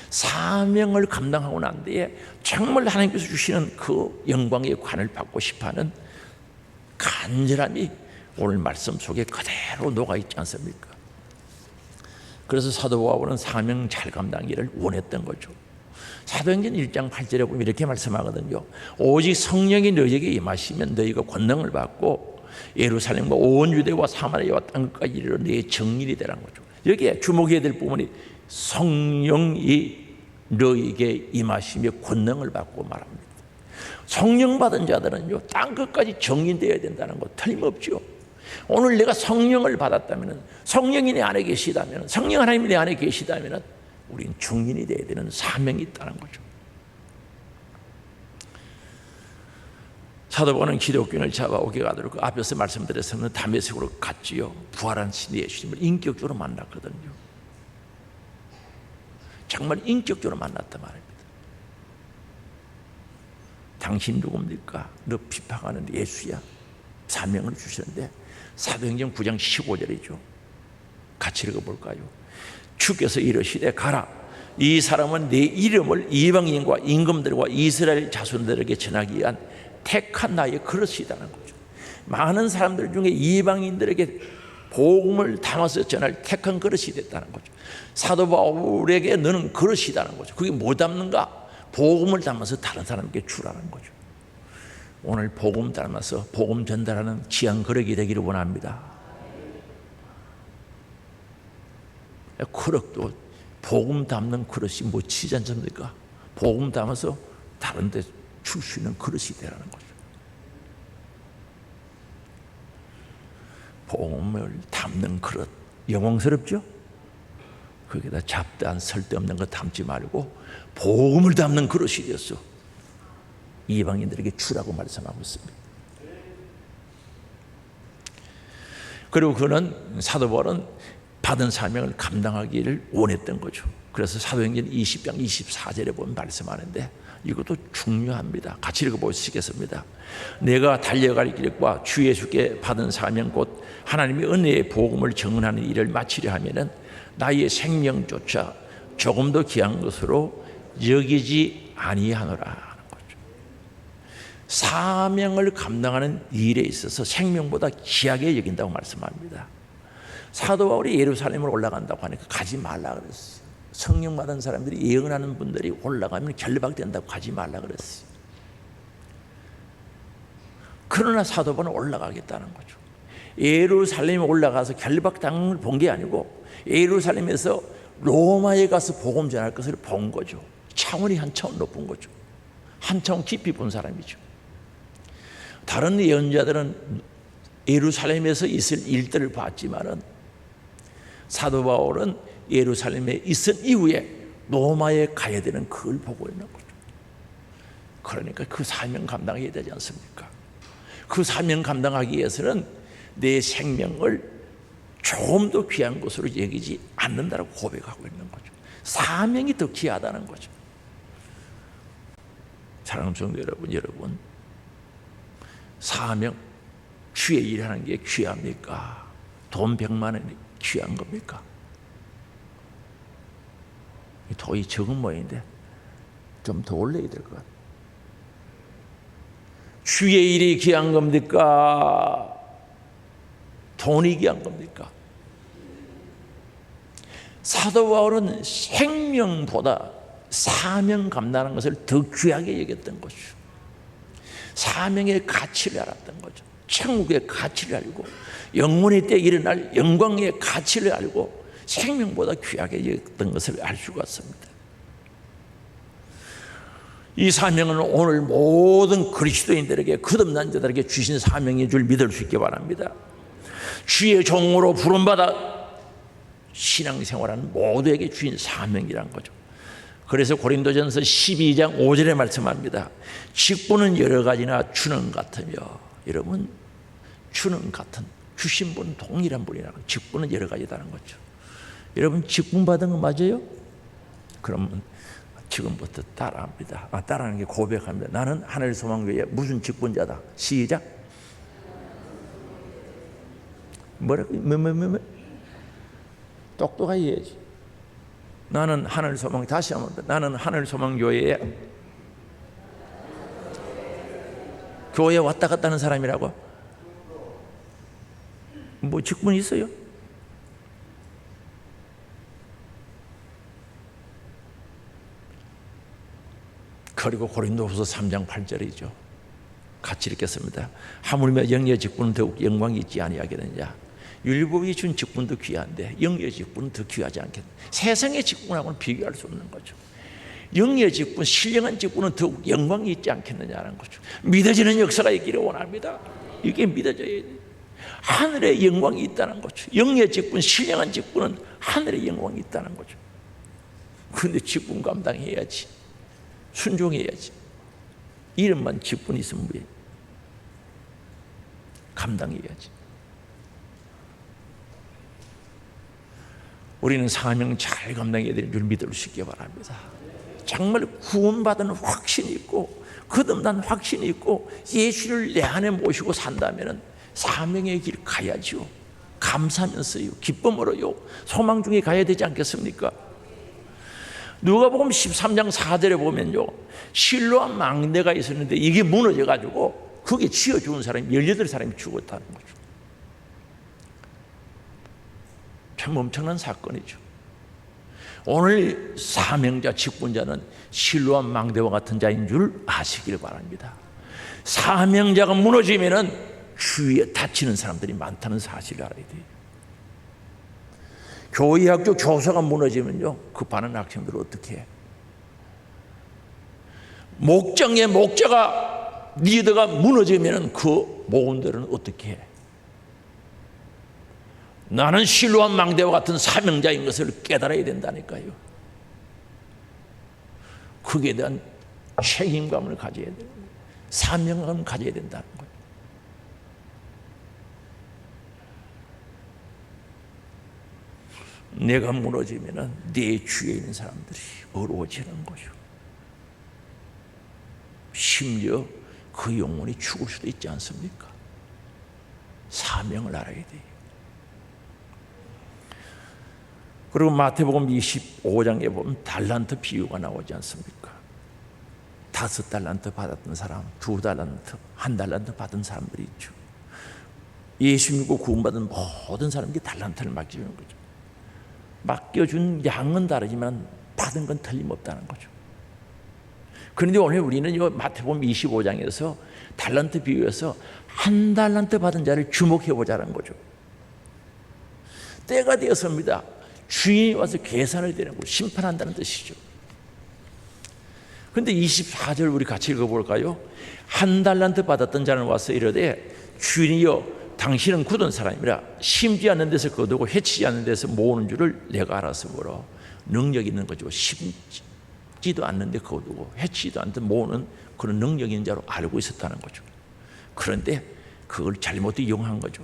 사명을 감당하고 난 뒤에 정말 하나님께서 주시는 그 영광의 관을 받고 싶어하는 간절함이 오늘 말씀 속에 그대로 녹아있지 않습니까? 그래서 사도 바울은 사명 잘 감당하기를 원했던 거죠. 사도행전 1장 8절에 보면 이렇게 말씀하거든요. 오직 성령이 너희에게 임하시면 너희가 권능을 받고 예루살렘과 온 유대와 사마리아와 땅끝까지 이르러 너희의 증인이 되라는 거죠. 여기에 주목해야 될 부분이 성령이 너희에게 임하시며 권능을 받고 말합니다. 성령 받은 자들은요, 땅끝까지 증인되어야 된다는 거 틀림없죠. 오늘 내가 성령을 받았다면, 성령이 내 안에 계시다면, 성령 하나님이 내 안에 계시다면 우리는 증인이 되어야 되는 사명이 있다는 거죠. 사도 바울은 기독교인을 잡아오게 가도록 그 앞에서 말씀드렸으면 다메섹으로 갔지요. 부활한 신 예수님을 인격적으로 만났거든요. 정말 인격적으로 만났단 말입니다. 당신 누굽니까? 너 비판하는 예수야. 사명을 주셨는데 사도행전 9장 15절이죠. 같이 읽어볼까요? 주께서 이르시되 가라. 이 사람은 내 이름을 이방인과 임금들과 이스라엘 자손들에게 전하기 위한 택한 나의 그릇이라는 거죠. 많은 사람들 중에 이방인들에게 복음을 담아서 전할 택한 그릇이 됐다는 거죠. 사도 바울에게 너는 그릇이라는 거죠. 그게 뭐 담는가? 복음을 담아서 다른 사람에게 주라는 거죠. 오늘 복음 담아서 복음 전달하는 귀한 그릇이 되기를 원합니다. 그릇도 복음 담는 그릇이 뭐 치지 않습니까? 복음 담아서 다른 데 줄 수 있는 그릇이 되라는 거죠. 복음을 담는 그릇, 영광스럽죠? 거기다 잡다한 쓸데없는 거 담지 말고 복음을 담는 그릇이 되었어. 이방인들에게 주라고 말씀하고 있습니다. 그리고 그는 사도 바울은 받은 사명을 감당하기를 원했던 거죠. 그래서 사도행전 20장 24절에 보면 말씀하는데 이것도 중요합니다. 같이 읽어보시겠습니다. 내가 달려갈 길과 주 예수께 받은 사명 곧 하나님의 은혜의 복음을 증언하는 일을 마치려 하면은 나의 생명조차 조금도 귀한 것으로 여기지 아니하노라 하는 거죠. 사명을 감당하는 일에 있어서 생명보다 귀하게 여긴다고 말씀합니다. 사도 바울이 예루살렘을 올라간다고 하니까 가지 말라 그랬어요. 성령 받은 사람들이 예언하는 분들이 올라가면 결박된다고 가지 말라 그랬어요. 그러나 사도 바울은 올라가겠다는 거죠. 예루살렘에 올라가서 결박당을 본 게 아니고 예루살렘에서 로마에 가서 복음 전할 것을 본 거죠. 차원이 한 차원 높은 거죠. 한 차원 깊이 본 사람이죠. 다른 예언자들은 예루살렘에서 있을 일들을 봤지만은 사도 바울은 예루살렘에 있은 이후에 로마에 가야 되는 그걸 보고 있는 거죠. 그러니까 그 사명 감당해야 되지 않습니까? 그 사명 감당하기 위해서는 내 생명을 조금 더 귀한 것으로 여기지 않는다라고 고백하고 있는 거죠. 사명이 더 귀하다는 거죠. 사랑하는 성도 여러분, 사명, 주의 일하는 게 귀합니까? 돈 100만 원이 귀한 겁니까? 돈이 적은 모양인데 좀 더 올려야 될 것 같아요. 주의 일이 귀한 겁니까? 돈이 귀한 겁니까? 사도 바울은 생명보다 사명 감당하는 것을 더 귀하게 여겼던 거죠. 사명의 가치를 알았던 거죠. 천국의 가치를 알고 영원히 때 일어날 영광의 가치를 알고 생명보다 귀하게 여겼던 것을 알 수가 있습니다. 이 사명은 오늘 모든 그리스도인들에게 거듭난 자들에게 주신 사명인 줄 믿을 수 있기 바랍니다. 주의 종으로 부름받아 신앙생활하는 모두에게 주신 사명이란 거죠. 그래서 고린도전서 12장 5절에 말씀합니다. 직분은 여러 가지나 주는 같으며, 여러분 주는 같은, 주신 분은 동일한 분이라고. 직분은 여러 가지다는 거죠. 여러분 직분 받은 거 맞아요? 그러면 지금부터 따라합니다. 따라하는 게 고백합니다. 나는 하늘소망교회 무슨 직분자다. 시작. 뭐라고? 똑똑하게 해야지. 나는 하늘소망, 다시 한번, 나는 하늘소망교회에 교회에 왔다 갔다 하는 사람이라고? 뭐 직분이 있어요? 그리고 고린도후서 3장 8절이죠. 같이 읽겠습니다. 하물며 영의 직분은 더욱 영광이 있지 아니하겠느냐. 율법이 준 직분도 귀한데 영의 직분은 더 귀하지 않겠느냐. 세상의 직분하고는 비교할 수 없는 거죠. 영의 직분, 신령한 직분은 더욱 영광이 있지 않겠느냐는 거죠. 믿어지는 역사가 있기를 원합니다. 이게 믿어져야 돼요. 하늘의 영광이 있다는 거죠. 영의 직분, 신령한 직분은 하늘의 영광이 있다는 거죠. 그런데 직분 감당해야지. 순종해야지. 이름만 직분이 있으면 뭐예요? 감당해야지. 우리는 사명 잘 감당해야 되는 줄 믿을 수 있기 바랍니다. 정말 구원받은 확신이 있고 거듭난 확신이 있고 예수를 내 안에 모시고 산다면 사명의 길 가야지요. 감사하면서요, 기쁨으로요, 소망 중에 가야 되지 않겠습니까? 누가복음 13장 4절에 보면요, 실로암 망대가 있었는데 이게 무너져가지고 그게 쥐어 죽은 사람이 18사람이 죽었다는 거죠. 참 엄청난 사건이죠. 오늘 사명자, 직분자는 실로암 망대와 같은 자인 줄 아시길 바랍니다. 사명자가 무너지면은 주위에 다치는 사람들이 많다는 사실을 알아야 돼요. 교회 학교 교사가 무너지면요, 급하는 학생들은 어떻게 해? 목장의 목자가, 리더가 무너지면 그 모원들은 어떻게 해? 나는 실로암 망대와 같은 사명자인 것을 깨달아야 된다니까요. 그에 대한 책임감을 가져야 돼요. 사명감을 가져야 된다는 거예요. 내가 무너지면 내 주위에 있는 사람들이 어려워지는 거죠. 심지어 그 영혼이 죽을 수도 있지 않습니까? 사명을 알아야 돼요. 그리고 마태복음 25장에 보면 달란트 비유가 나오지 않습니까? 5달란트 받았던 사람, 2달란트, 1달란트 받은 사람들이 있죠. 예수 믿고 구원받은 모든 사람들이 달란트를 맡겨주는 거죠. 맡겨준 양은 다르지만 받은 건 틀림없다는 거죠. 그런데 오늘 우리는 이 마태복음 25장에서 달란트 비유에서 1달란트 받은 자를 주목해 보자는 거죠. 때가 되었습니다. 주인이 와서 계산을 되는 거, 심판한다는 뜻이죠. 그런데 24절 우리 같이 읽어볼까요? 1달란트 받았던 자는 와서 이르되 주인이여 당신은 굳은 사람이라 심지 않는 데서 거두고 해치지 않는 데서 모으는 줄을 내가 알아서 보라. 능력 있는 거죠. 심지도 않는데 거두고 해치지도 않는데 모으는 그런 능력 있는 자로 알고 있었다는 거죠. 그런데 그걸 잘못 이용한 거죠.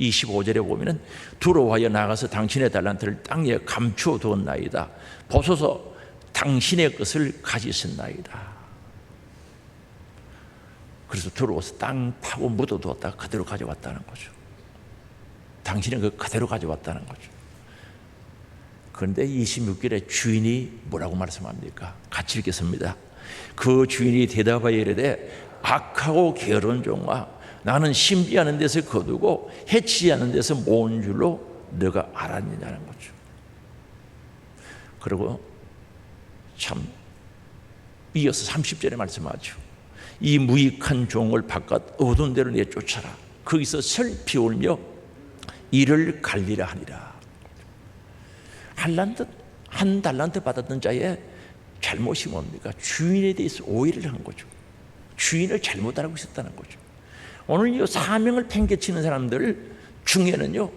25절에 보면은 두려워하여 나가서 당신의 달란트를 땅에 감추어 두었나이다. 보소서 당신의 것을 가지셨나이다. 그래서 들어와서 땅 파고 묻어두었다가 그대로 가져왔다는 거죠. 당신은 그 그대로 가져왔다는 거죠. 그런데 26절에 주인이 뭐라고 말씀합니까? 같이 읽겠습니다. 그 주인이 대답하여 이르되 악하고 게으른 종아, 나는 심지 않은 데서 거두고 해치지 않은 데서 모은 줄로 너가 알았느냐는 거죠. 그리고 참 이어서 30절에 말씀하죠. 이 무익한 종을 바깥 어두운 데로 내쫓아라. 거기서 슬피 울며 이를 갈리라 하니라. 한 달란트 받았던 자의 잘못이 뭡니까? 주인에 대해서 오해를 한 거죠. 주인을 잘못 알고 있었다는 거죠. 오늘 이 사명을 팽개치는 사람들 중에는요,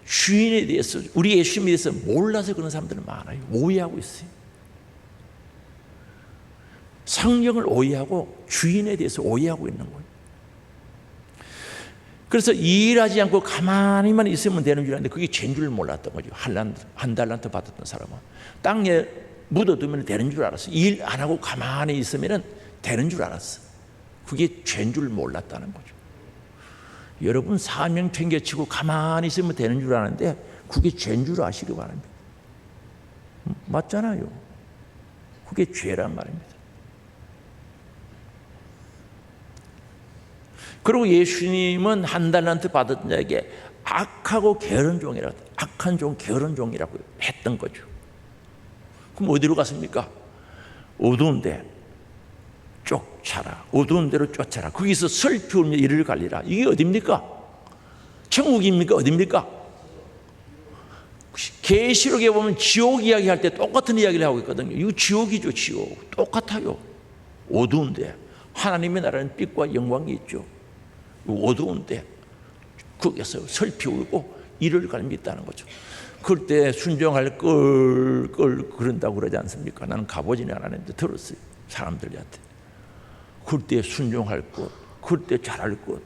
주인에 대해서, 우리 예수님에 대해서 몰라서 그런 사람들은 많아요. 오해하고 있어요. 성령을 오해하고 주인에 대해서 오해하고 있는 거예요. 그래서 일하지 않고 가만히만 있으면 되는 줄 알았는데 그게 죄인 줄 몰랐던 거죠. 한 달란트 받았던 사람은 땅에 묻어두면 되는 줄 알았어. 일 안 하고 가만히 있으면 되는 줄 알았어. 그게 죄인 줄 몰랐다는 거죠. 여러분 사명 팽개치고 가만히 있으면 되는 줄 아는데 그게 죄인 줄 아시기 바랍니다. 맞잖아요. 그게 죄란 말입니다. 그리고 예수님은 한 달란트 받은 자에게 악하고 게으른 종이라고, 악한 종, 게으른 종이라고 했던 거죠. 그럼 어디로 갔습니까? 어두운 데 쫓아라. 어두운 데로 쫓아라. 거기서 슬피 울며 이를 갈리라. 이게 어디입니까? 천국입니까? 어디입니까? 계시록에 보면 지옥 이야기할 때 똑같은 이야기를 하고 있거든요. 이거 지옥이죠. 지옥. 똑같아요. 어두운데 하나님의 나라는 빛과 영광이 있죠. 어두운데 거기서 슬피 울고 이를 갈미있다는 거죠. 그럴 때 순종할 걸 그런다고 그러지 않습니까? 나는 가보지는 않았는데 들었어요. 사람들한테. 그럴 때 순종할 것, 그럴 때 잘할 것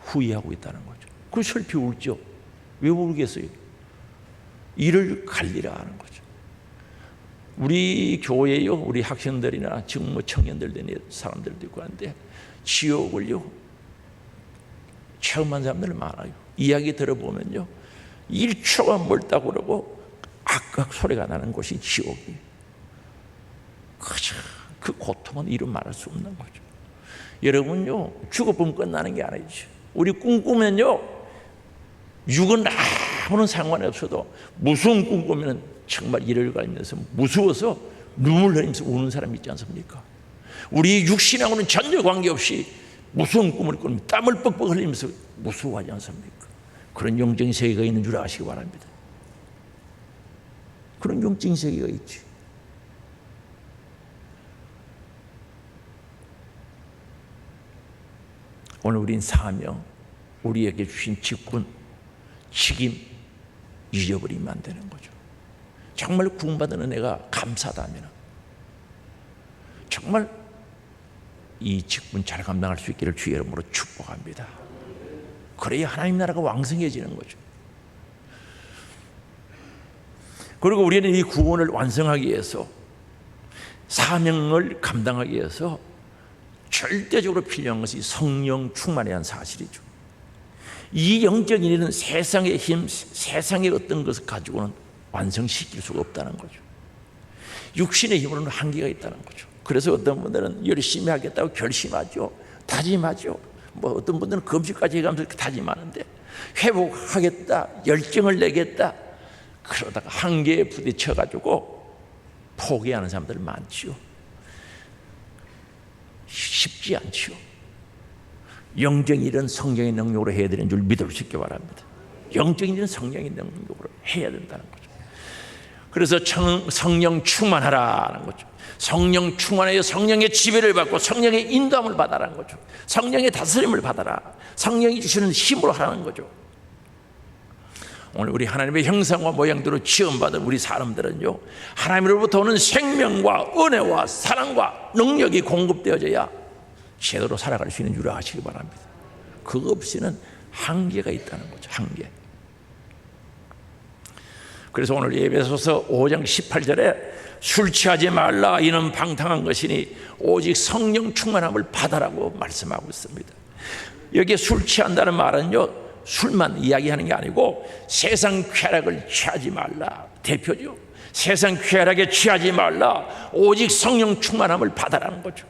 후회하고 있다는 거죠. 그 슬피 울죠. 왜 울겠어요? 이를 갈리라 하는 거죠. 우리 교회요, 우리 학생들이나 지금 뭐 청년들 된 사람들도 있고 하는데 지옥을요 체험한 사람들 많아요. 이야기 들어보면요 1초가 멀다고 그러고 악악 소리가 나는 곳이 지옥이에요. 그 고통은 이루 말할 수 없는 거죠. 여러분요 죽어보면 끝나는 게 아니죠. 우리 꿈꾸면요 육은 아무런 상관이 없어도 무서운 꿈 꾸면 정말 이를 갈면서 무서워서 눈물 흘리면서 우는 사람이 있지 않습니까? 우리 육신하고는 전혀 관계없이 무서운 꿈을 꾸면 땀을 뻑뻑 흘리면서 무서워하지 않습니까? 그런 영적인 세계가 있는 줄 아시기 바랍니다. 그런 영적인 세계가 있지. 오늘 우린 사명, 우리에게 주신 직분, 책임 잊어버리면 안 되는 거죠. 정말 구원받은 은혜가 감사하다면 정말 이 직분 잘 감당할 수 있기를 주의 이름으로 축복합니다. 그래야 하나님 나라가 왕성해지는 거죠. 그리고 우리는 이 구원을 완성하기 위해서 사명을 감당하기 위해서 절대적으로 필요한 것이 성령 충만에 대한 사실이죠. 이 영적인 일은 세상의 힘, 세상의 어떤 것을 가지고는 완성시킬 수가 없다는 거죠. 육신의 힘으로는 한계가 있다는 거죠. 그래서 어떤 분들은 열심히 하겠다고 결심하죠. 다짐하죠. 뭐 어떤 분들은 금식까지 해가면서 다짐하는데 회복하겠다, 열정을 내겠다, 그러다가 한계에 부딪혀가지고 포기하는 사람들 많지요. 쉽지 않지요. 영적인 일은 성령의 능력으로 해야 되는 줄 믿으시기 바랍니다. 영적인 일은 성령의 능력으로 해야 된다는 거죠. 그래서 성령 충만하라는 거죠. 성령 충만하여 성령의 지배를 받고 성령의 인도함을 받아라는 거죠. 성령의 다스림을 받아라. 성령이 주시는 힘으로 하라는 거죠. 오늘 우리 하나님의 형상과 모양대로 지음받은 우리 사람들은요, 하나님으로부터 오는 생명과 은혜와 사랑과 능력이 공급되어져야 제대로 살아갈 수 있는 줄 아시기 바랍니다. 그거 없이는 한계가 있다는 거죠. 한계. 그래서 오늘 에베소서 5장 18절에 술 취하지 말라, 이는 방탕한 것이니 오직 성령 충만함을 받아라고 말씀하고 있습니다. 여기에 술 취한다는 말은요, 술만 이야기하는 게 아니고 세상 쾌락을 취하지 말라, 대표죠. 세상 쾌락에 취하지 말라, 오직 성령 충만함을 받아라는 거죠.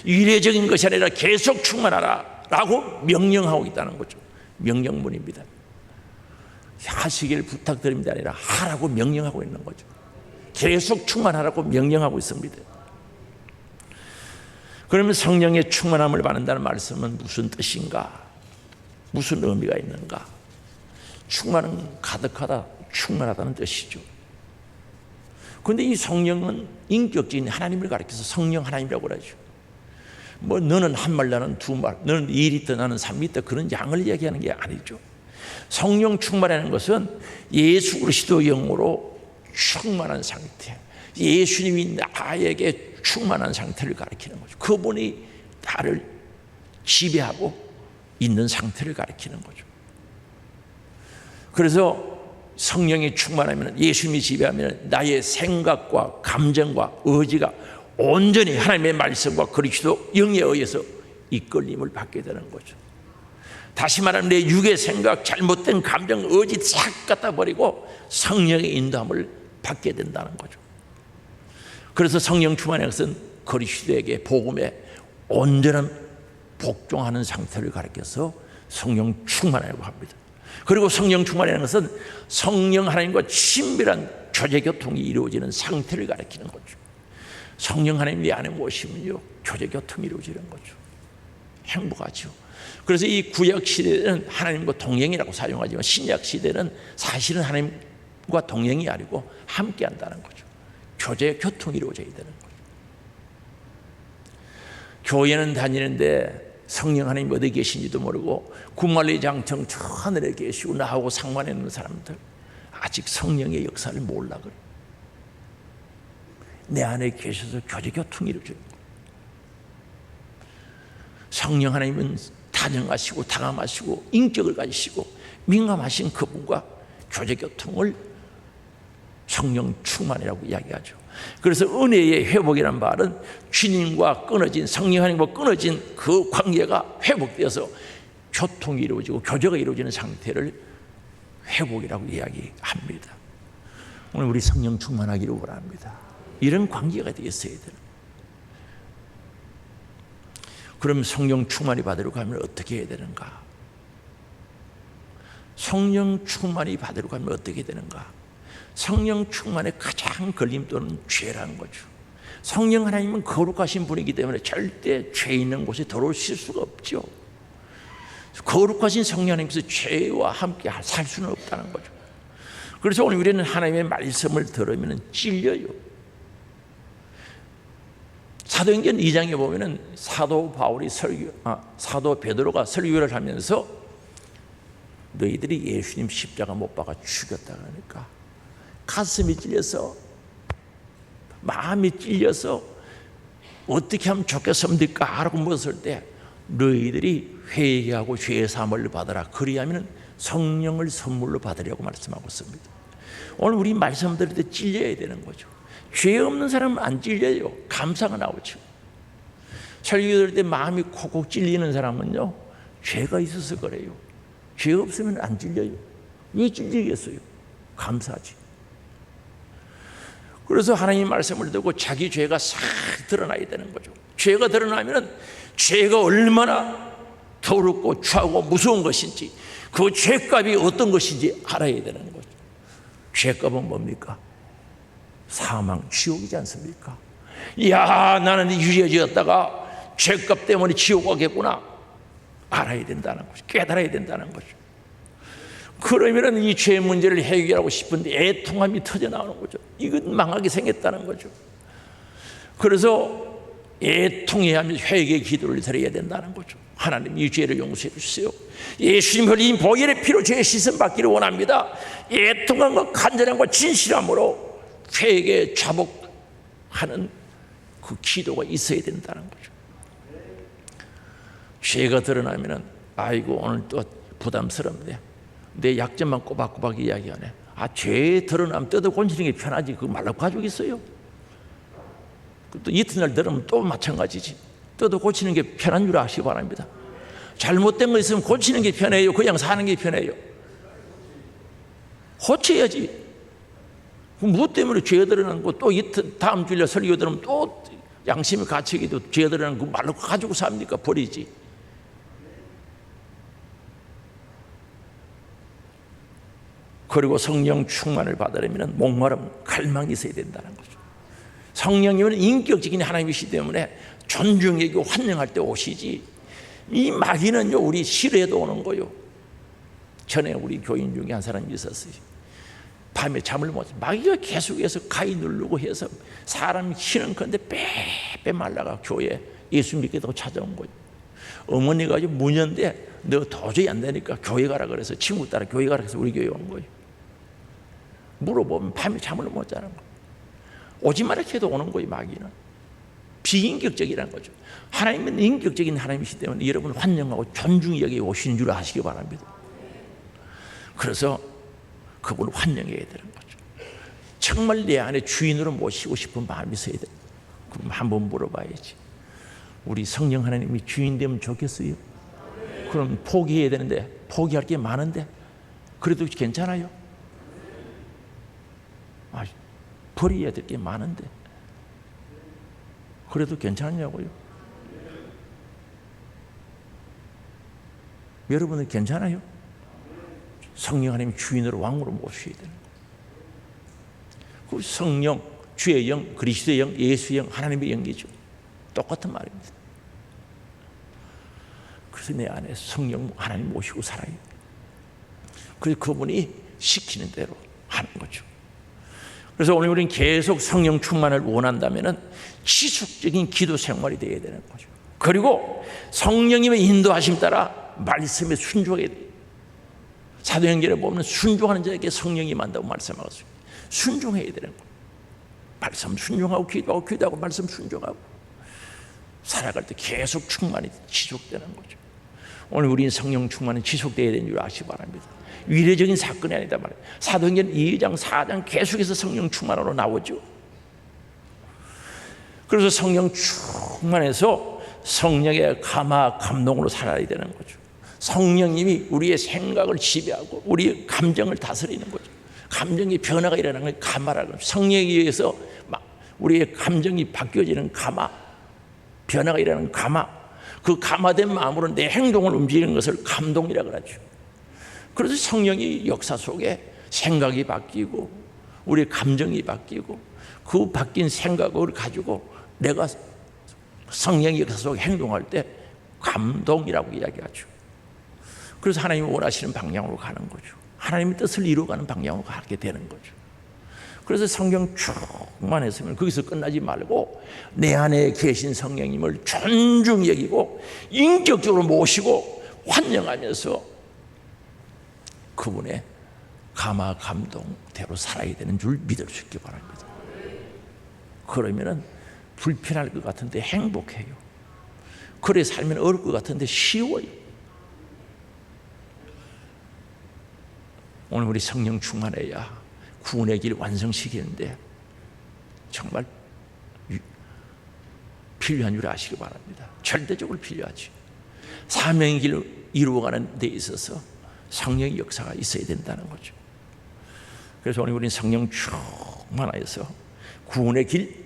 이례적인 것이 아니라 계속 충만하라 라고 명령하고 있다는 거죠. 명령문입니다. 하시길 부탁드립니다 아니라 하라고 명령하고 있는 거죠. 계속 충만하라고 명령하고 있습니다. 그러면 성령의 충만함을 받는다는 말씀은 무슨 뜻인가? 무슨 의미가 있는가? 충만은 가득하다, 충만하다는 뜻이죠. 그런데 이 성령은 인격적인 하나님을 가리켜서 성령 하나님이라고 그러죠. 뭐 너는 한 말, 나는 두 말, 너는 2리터, 나는 3리터, 그런 양을 이야기하는 게 아니죠. 성령 충만이라는 것은 예수 그리스도 영으로 충만한 상태, 예수님이 나에게 충만한 상태를 가리키는 거죠. 그분이 나를 지배하고 있는 상태를 가리키는 거죠. 그래서 성령이 충만하면, 예수님이 지배하면 나의 생각과 감정과 의지가 온전히 하나님의 말씀과 그리스도 영에 의해서 이끌림을 받게 되는 거죠. 다시 말하면 내 육의 생각, 잘못된 감정, 의지 싹 갖다 버리고 성령의 인도함을 받게 된다는 거죠. 그래서 성령 충만의 것은 그리스도에게 복음에 온전한 복종하는 상태를 가리켜서 성령 충만이라고 합니다. 그리고 성령 충만이라는 것은 성령 하나님과 친밀한 교제교통이 이루어지는 상태를 가리키는 거죠. 성령 하나님 내 안에 모시면요, 교제교통이 이루어지는 거죠. 행복하죠. 그래서 이 구약 시대는 하나님과 동행이라고 사용하지만 신약 시대는 사실은 하나님과 동행이 아니고 함께 한다는 거죠. 교제교통이 이루어져야 되는 거죠. 교회는 다니는데 성령 하나님 어디 계신지도 모르고 구말리장청 저 하늘에 계시고 나하고 상관에 있는 사람들 아직 성령의 역사를 몰라 그래. 내 안에 계셔서 교제교통이 이루어져요. 성령 하나님은 다정하시고 당함하시고 인격을 가지시고 민감하신 그분과 교제교통을 성령 충만이라고 이야기하죠. 그래서 은혜의 회복이라는 말은 주님과 끊어진, 성령 하나님과 끊어진 그 관계가 회복되어서 교통이 이루어지고 교제가 이루어지는 상태를 회복이라고 이야기합니다. 오늘 우리 성령 충만하기를 원합니다. 이런 관계가 되었어야 돼요. 그럼 성령 충만이 받으려고 하면 어떻게 해야 되는가? 성령 충만이 받으려고 하면 어떻게 되는가? 성령 충만의 가장 걸림돌은 죄라는 거죠. 성령 하나님은 거룩하신 분이기 때문에 절대 죄 있는 곳에 들어오실 수가 없죠. 거룩하신 성령 하나님께서 죄와 함께 살 수는 없다는 거죠. 그래서 오늘 우리는 하나님의 말씀을 들으면 찔려요. 사도행전 2장에 보면은 사도 베드로가 설교를 하면서 너희들이 예수님 십자가 못 박아 죽였다 그러니까 가슴이 찔려서, 마음이 찔려서 어떻게 하면 좋겠습니까? 라고 물었을 때 너희들이 회개하고 죄의 사함을 받아라. 그리하면 성령을 선물로 받으려고 말씀하고 있습니다. 오늘 우리 말씀 들을 때 찔려야 되는 거죠. 죄 없는 사람은 안 찔려요. 감사가 나오죠. 설교 들을 때 마음이 콕콕 찔리는 사람은요, 죄가 있어서 그래요. 죄 없으면 안 찔려요. 왜 찔리겠어요? 감사하지. 그래서 하나님 말씀을 듣고 자기 죄가 싹 드러나야 되는 거죠. 죄가 드러나면 죄가 얼마나 더럽고 추하고 무서운 것인지, 그 죄값이 어떤 것인지 알아야 되는 거죠. 죄값은 뭡니까? 사망, 지옥이지 않습니까? 야, 나는 유죄지었다가 죄값 때문에 지옥 가겠구나, 알아야 된다는 거죠. 깨달아야 된다는 거죠. 그러면 이 죄 문제를 해결하고 싶은데 애통함이 터져 나오는 거죠. 이건 망하게 생겼다는 거죠. 그래서 애통해야 하면 회개 기도를 드려야 된다는 거죠. 하나님, 이 죄를 용서해 주세요. 예수님 흘린 보혈의 피로 죄 씻음 받기를 원합니다. 애통함과 간절함과 진실함으로 회개 자복하는 그 기도가 있어야 된다는 거죠. 죄가 드러나면 아이고, 오늘 또 부담스럽네, 내 약점만 꼬박꼬박 이야기하네. 죄 드러나면 뜯어 고치는 게 편하지, 그거 말로 가지고 있어요. 또 이튿날 들으면 또 마찬가지지. 뜯어 고치는 게 편한 줄 아시기 바랍니다. 잘못된 거 있으면 고치는 게 편해요, 그냥 사는 게 편해요? 고쳐야지. 무엇 때문에 죄 드러나는 거, 또 다음 주일에 설교 들으면 또 양심의 가책이도 죄 드러나는 거 말로 가지고 삽니까? 버리지. 그리고 성령 충만을 받으려면 목마름, 갈망이 있어야 된다는 거죠. 성령님은 인격적인 하나님이시기 때문에 존중하고 환영할 때 오시지, 이 마귀는요, 우리 싫어해도 오는 거요. 전에 우리 교인 중에 한 사람이 있었어요. 밤에 잠을 못 자요. 마귀가 계속해서 가위 누르고 해서 사람이 키는 건데 빼빼 말라가 교회에 예수 믿겠다고 찾아온 거예요. 어머니가 무년대 너 도저히 안 되니까 교회 가라 그래서 친구 따라 교회 가라 그래서 우리 교회 온 거예요. 물어보면 밤에 잠을 못 자는 거예요. 오지 말라 해도 오는 거예요. 마귀는 비인격적이라는 거죠. 하나님은 인격적인 하나님이시기 때문에 여러분 환영하고 존중히 여기 오시는 줄 아시기 바랍니다. 그래서 그분을 환영해야 되는 거죠. 정말 내 안에 주인으로 모시고 싶은 마음이 있어야 돼요. 그럼 한번 물어봐야지. 우리 성령 하나님이 주인 되면 좋겠어요? 그럼 포기해야 되는데 포기할 게 많은데 그래도 괜찮아요? 버려야 될 게 많은데 그래도 괜찮냐고요? 여러분은 괜찮아요? 성령 하나님 주인으로 왕으로 모셔야 되는 거예요. 그 성령, 주의 영, 그리스도의 영, 예수의 영, 하나님의 영이죠. 똑같은 말입니다. 그래서 내 안에 성령 하나님 모시고 살아야 돼요. 그래서 그분이 시키는 대로 하는 거죠. 그래서 오늘 우리는 계속 성령 충만을 원한다면 지속적인 기도 생활이 되어야 되는 거죠. 그리고 성령님의 인도하심 따라 말씀에 순종해야 돼요. 사도행전에 보면 순종하는 자에게 성령이 만다고 말씀하고 있습니다. 순종해야 되는 거예요. 말씀 순종하고 기도하고 기도하고 말씀 순종하고 살아갈 때 계속 충만이 지속되는 거죠. 오늘 우리는 성령 충만은 지속되어야 되는 줄 아시기 바랍니다. 위례적인 사건이 아니다 말이에요. 사도행전 2장 4장 계속해서 성령 충만으로 나오죠. 그래서 성령 충만해서 성령의 감화 감동으로 살아야 되는 거죠. 성령님이 우리의 생각을 지배하고 우리의 감정을 다스리는 거죠. 감정의 변화가 일어나는 걸 감화라고. 성령에 의해서 우리의 감정이 바뀌어지는 감화, 변화가 일어나는 감화. 그 감화된 마음으로 내 행동을 움직이는 것을 감동이라고 하죠. 그래서 성령이 역사 속에 생각이 바뀌고 우리의 감정이 바뀌고 그 바뀐 생각을 가지고 내가 성령의 역사 속에 행동할 때 감동이라고 이야기하죠. 그래서 하나님이 원하시는 방향으로 가는 거죠. 하나님의 뜻을 이루어가는 방향으로 가게 되는 거죠. 그래서 성령 충만했으면 거기서 끝나지 말고 내 안에 계신 성령님을 존중히 여기고 인격적으로 모시고 환영하면서 그분의 감화 감동대로 살아야 되는 줄 믿을 수 있기 바랍니다. 그러면 불편할 것 같은데 행복해요. 그래 살면 어려울 것 같은데 쉬워요. 오늘 우리 성령 충만해야 구원의 길 완성시키는데 정말 필요한 줄 아시기 바랍니다. 절대적으로 필요하지. 사명의 길을 이루어가는 데 있어서 성령의 역사가 있어야 된다는 거죠. 그래서 오늘 우리는 성령 충만하여서 구원의 길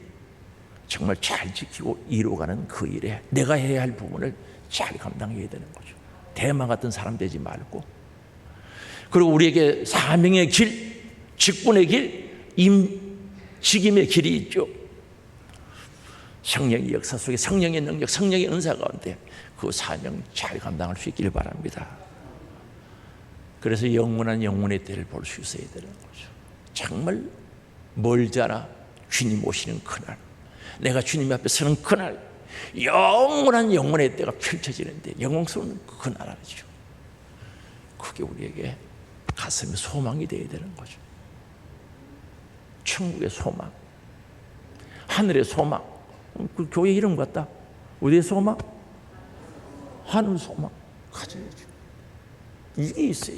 정말 잘 지키고 이루어가는 그 일에 내가 해야 할 부분을 잘 감당해야 되는 거죠. 대마 같은 사람 되지 말고, 그리고 우리에게 사명의 길, 직분의 길, 임직임의 길이 있죠. 성령의 역사 속에 성령의 능력, 성령의 은사 가운데 그 사명 잘 감당할 수 있기를 바랍니다. 그래서 영원한 영혼의 때를 볼 수 있어야 되는 거죠. 정말 멀잖아 주님 오시는 그날, 내가 주님 앞에 서는 그날, 영원한 영혼의 때가 펼쳐지는데 영광스러운 그날이죠. 그게 우리에게 가슴에 소망이 되어야 되는 거죠. 천국의 소망, 하늘의 소망. 그 교회 이름 같다. 어디의 소망? 하늘 소망 가져야죠. 이게 있어요.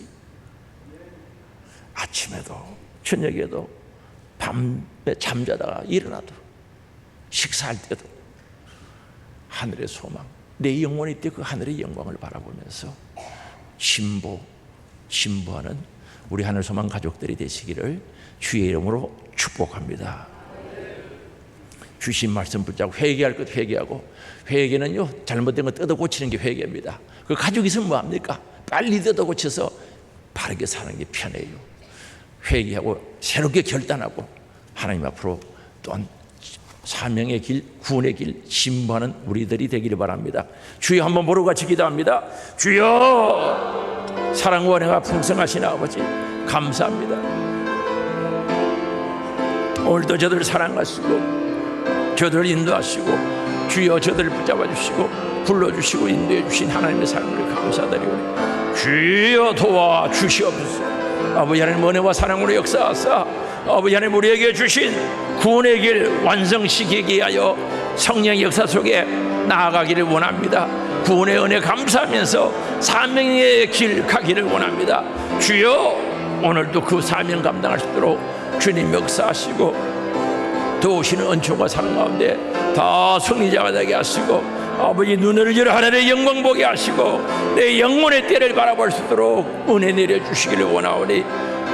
아침에도 저녁에도 밤에 잠자다가 일어나도 식사할 때도 하늘의 소망, 내 영혼이 때 그 하늘의 영광을 바라보면서 진보하는 우리 하늘 소망 가족들이 되시기를 주의 이름으로 축복합니다. 주신 말씀 붙잡고 회개할 것 회개하고, 회개는요 잘못된 거 뜯어 고치는 게 회개입니다. 그 가지고 있으면 뭐합니까? 빨리 뜯어 고쳐서 바르게 사는 게 편해요. 회개하고 새롭게 결단하고 하나님 앞으로 또한 사명의 길, 구원의 길 진보하는 우리들이 되기를 바랍니다. 주여 한번 보러 같이 기도합니다. 주여, 사랑과 은혜가 풍성하신 아버지 감사합니다. 오늘도 저들을 사랑하시고 저들을 인도하시고 주여 저들을 붙잡아 주시고 불러주시고 인도해 주신 하나님의 사랑을 감사드리오니 주여 도와 주시옵소서. 아버지 하나님 은혜와 사랑으로 역사하사 아버지 하나님 우리에게 주신 구원의 길 완성시키게 하여 성령의 역사 속에 나아가기를 원합니다. 구원의 은혜 감사하면서 사명의 길 가기를 원합니다. 주여, 오늘도 그 사명 감당할 수 있도록 주님 역사하시고 도우시는 은총과 사랑 가운데 다 승리자가 되게 하시고 아버지 눈을 열어 하늘의 영광 보게 하시고 내 영혼의 때를 바라볼 수 있도록 은혜 내려주시기를 원하오니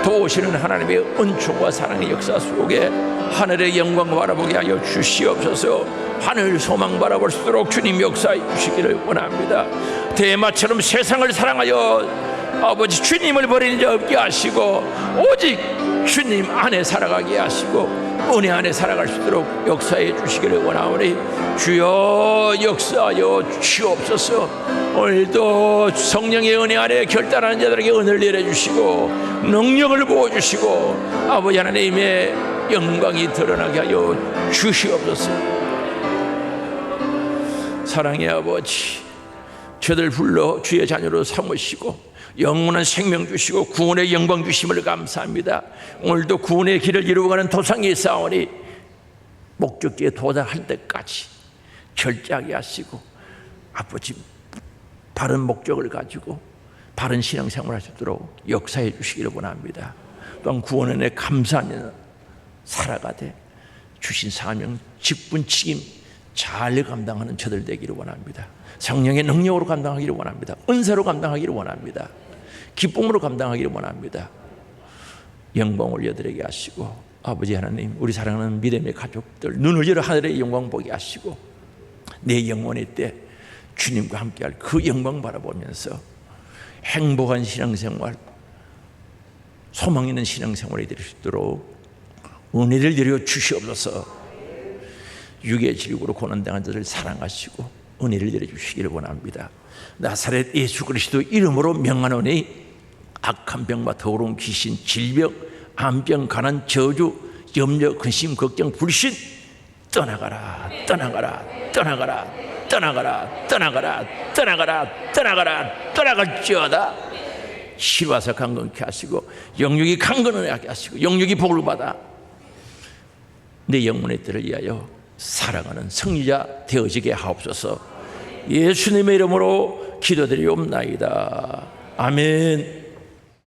도우시는 하나님의 은총과 사랑의 역사 속에 하늘의 영광 바라보게 하여 주시옵소서. 하늘 소망 바라볼 수 있도록 주님 역사해 주시기를 원합니다. 대마처럼 세상을 사랑하여 아버지 주님을 버리는 자 없게 하시고 오직 주님 안에 살아가게 하시고 은혜 안에 살아갈 수 있도록 역사해 주시기를 원하오니 주여 역사하여 주옵소서. 오늘도 성령의 은혜 안에 결단하는 자들에게 은혜를 내려주시고 능력을 부어주시고 아버지 하나님의 영광이 드러나게 하여 주시옵소서. 사랑의 아버지, 저들 불러 주의 자녀로 삼으시고 영원한 생명 주시고 구원의 영광 주심을 감사합니다. 오늘도 구원의 길을 이루어가는 도상의 싸우니 목적지에 도달할 때까지 철저하게 하시고 아버지 바른 목적을 가지고 바른 신앙생활을 할 수 있도록 역사해 주시기를 원합니다. 또한 구원에 감사하며 살아가되 주신 사명, 직분, 책임 잘 감당하는 저들 되기를 원합니다. 성령의 능력으로 감당하기를 원합니다. 은사로 감당하기를 원합니다. 기쁨으로 감당하기를 원합니다. 영광 올려드리게 하시고 아버지 하나님, 우리 사랑하는 믿음의 가족들 눈을 열어 하늘의 영광 보게 하시고 내 영혼의 때 주님과 함께할 그 영광 바라보면서 행복한 신앙생활, 소망 있는 신앙생활이 될 수 있도록 은혜를 내려 주시옵소서. 육의 질국으로 고난당한 자를 사랑하시고 은혜를 내려 주시기를 원합니다. 나사렛 예수 그리스도 이름으로 명하노니 악한 병과 더러운 귀신, 질병, 암병, 가난, 저주, 염려, 근심, 걱정, 불신 떠나가라, 떠나가라, 떠나가라, 떠나가라, 떠나가라, 떠나가라, 떠나가라, 떠나갈지어다. 시와서 강건케 하시고 영육이 강건하게 하시고 영육이 복을 받아 내 영혼의 때를 위하여 살아가는 승리자 되어지게 하옵소서. 예수님의 이름으로 기도드리옵나이다. 아멘.